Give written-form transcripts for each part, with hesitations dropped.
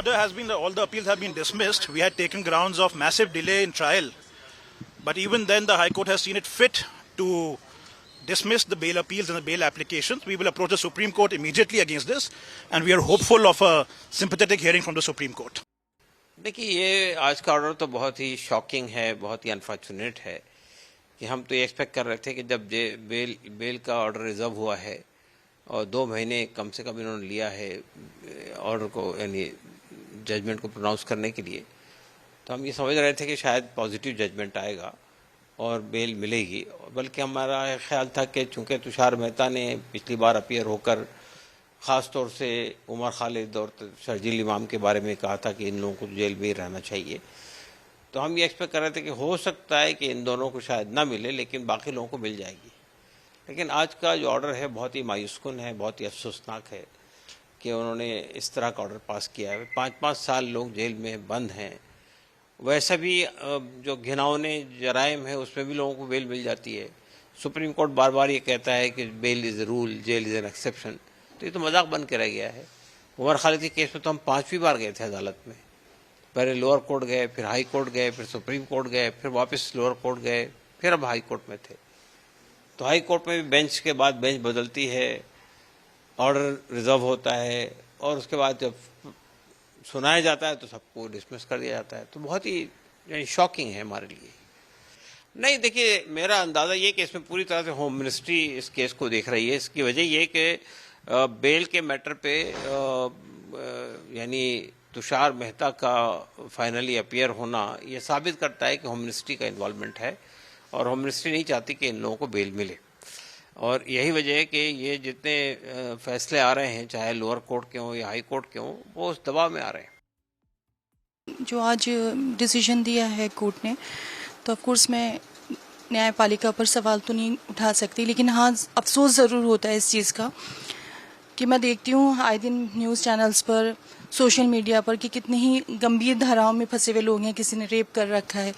order has been, all the appeals have been dismissed. We had taken grounds of massive delay in trial. But even then, the High Court has seen it fit to dismiss the bail appeals and the bail applications. We will approach the Supreme Court immediately against this, and we are hopeful of a sympathetic hearing from the Supreme Court. देखिए, ये आज का order तो बहुत ही shocking है, बहुत ही unfortunate है कि हम तो ये एक्सपेक्ट कर रहे थे कि जब बेल का ऑर्डर रिजर्व हुआ है और 2 महीने कम से कम इन्होंने लिया है ऑर्डर को, यानी जजमेंट को प्रोनाउंस करने के लिए, तो हम ये समझ रहे थे कि शायद पॉजिटिव जजमेंट आएगा और बेल मिलेगी। बल्कि हमारा ख्याल था कि चूंकि तुषार मेहता ने पिछली बार अपीयर होकर ख़ास तौर से उमर खालिद और शर्जील इमाम के बारे में कहा था कि इन लोगों को जेल में ही रहना चाहिए, तो हम ये एक्सपेक्ट कर रहे थे कि हो सकता है कि इन दोनों को शायद ना मिले लेकिन बाकी लोगों को मिल जाएगी। लेकिन आज का जो ऑर्डर है बहुत ही मायूसकुन है, बहुत ही अफसोसनाक है कि उन्होंने इस तरह का ऑर्डर पास किया है। 5-5 साल लोग जेल में बंद हैं। वैसा भी जो घिनौने जराइम है उसमें भी लोगों को बेल मिल जाती है। सुप्रीम कोर्ट बार बार ये कहता है कि bail is rule, jail is an exception, तो ये तो मजाक बन के रह गया है। उमर खालिद के केस में तो हम 5वीं बार गए थे अदालत में। पहले लोअर कोर्ट गए, फिर हाई कोर्ट गए, फिर सुप्रीम कोर्ट गए, फिर वापस लोअर कोर्ट गए, फिर अब हाई कोर्ट में थे। तो हाई कोर्ट में भी बेंच के बाद बेंच बदलती है, ऑर्डर रिजर्व होता है और उसके बाद जब सुनाया जाता है तो सबको डिसमिस कर दिया जाता है। तो बहुत ही शॉकिंग है हमारे लिए। नहीं, देखिए, मेरा अंदाज़ा ये कि इसमें पूरी तरह से होम मिनिस्ट्री इस केस को देख रही है। इसकी वजह ये कि बेल के मैटर पे यानी तुषार मेहता का फाइनली अपीयर होना ये साबित करता है कि होम मिनिस्ट्री का इन्वॉल्वमेंट है और होम मिनिस्ट्री नहीं चाहती कि इन लोगों को बेल मिले। और यही वजह है कि ये जितने फैसले आ रहे हैं, चाहे लोअर कोर्ट के हों या हाई कोर्ट के हों, वो उस दबाव में आ रहे हैं। जो आज डिसीजन दिया है कोर्ट ने, तो ऑफ कोर्स मैं न्यायपालिका पर सवाल तो नहीं उठा सकती, लेकिन हाँ अफसोस ज़रूर होता है इस चीज़ का कि मैं देखती हूँ आए दिन न्यूज़ चैनल्स पर, सोशल मीडिया पर कि कितने ही गंभीर धाराओं में फंसे हुए लोग हैं। किसी ने रेप कर रखा है,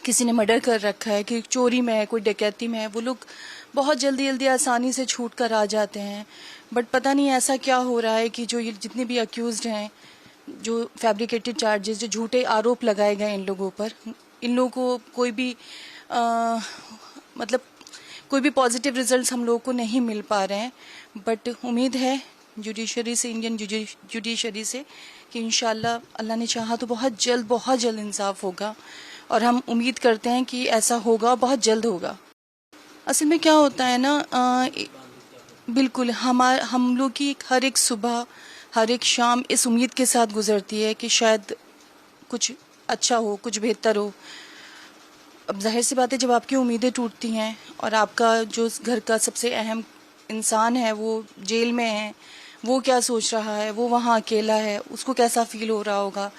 किसी ने मर्डर कर रखा है, कि चोरी में है, कोई डकैती में है। वो लोग बहुत जल्दी आसानी से छूट कर आ जाते हैं। बट पता नहीं ऐसा क्या हो रहा है कि जो ये जितने भी अक्यूज्ड हैं, जो फैब्रिकेटेड चार्जेस, जो झूठे आरोप लगाए गए इन लोगों पर, इन लोगों को कोई भी मतलब कोई भी पॉजिटिव रिजल्ट्स हम लोगों को नहीं मिल पा रहे हैं। बट उम्मीद है जुडिशरी से, इंडियन जुडिशरी से, कि इंशाल्लाह अल्लाह ने चाहा तो बहुत जल्द इंसाफ होगा और हम उम्मीद करते हैं कि ऐसा होगा, बहुत जल्द होगा। असल में क्या होता है ना, बिल्कुल हम लोग की हर एक सुबह, हर एक शाम इस उम्मीद के साथ गुजरती है कि शायद कुछ अच्छा हो, कुछ बेहतर हो। अब जाहिर सी बात है, जब आपकी उम्मीदें टूटती हैं और आपका जो घर का सबसे अहम इंसान है वो जेल में है, वो क्या सोच रहा है, वो वहाँ अकेला है, उसको कैसा फील हो रहा होगा।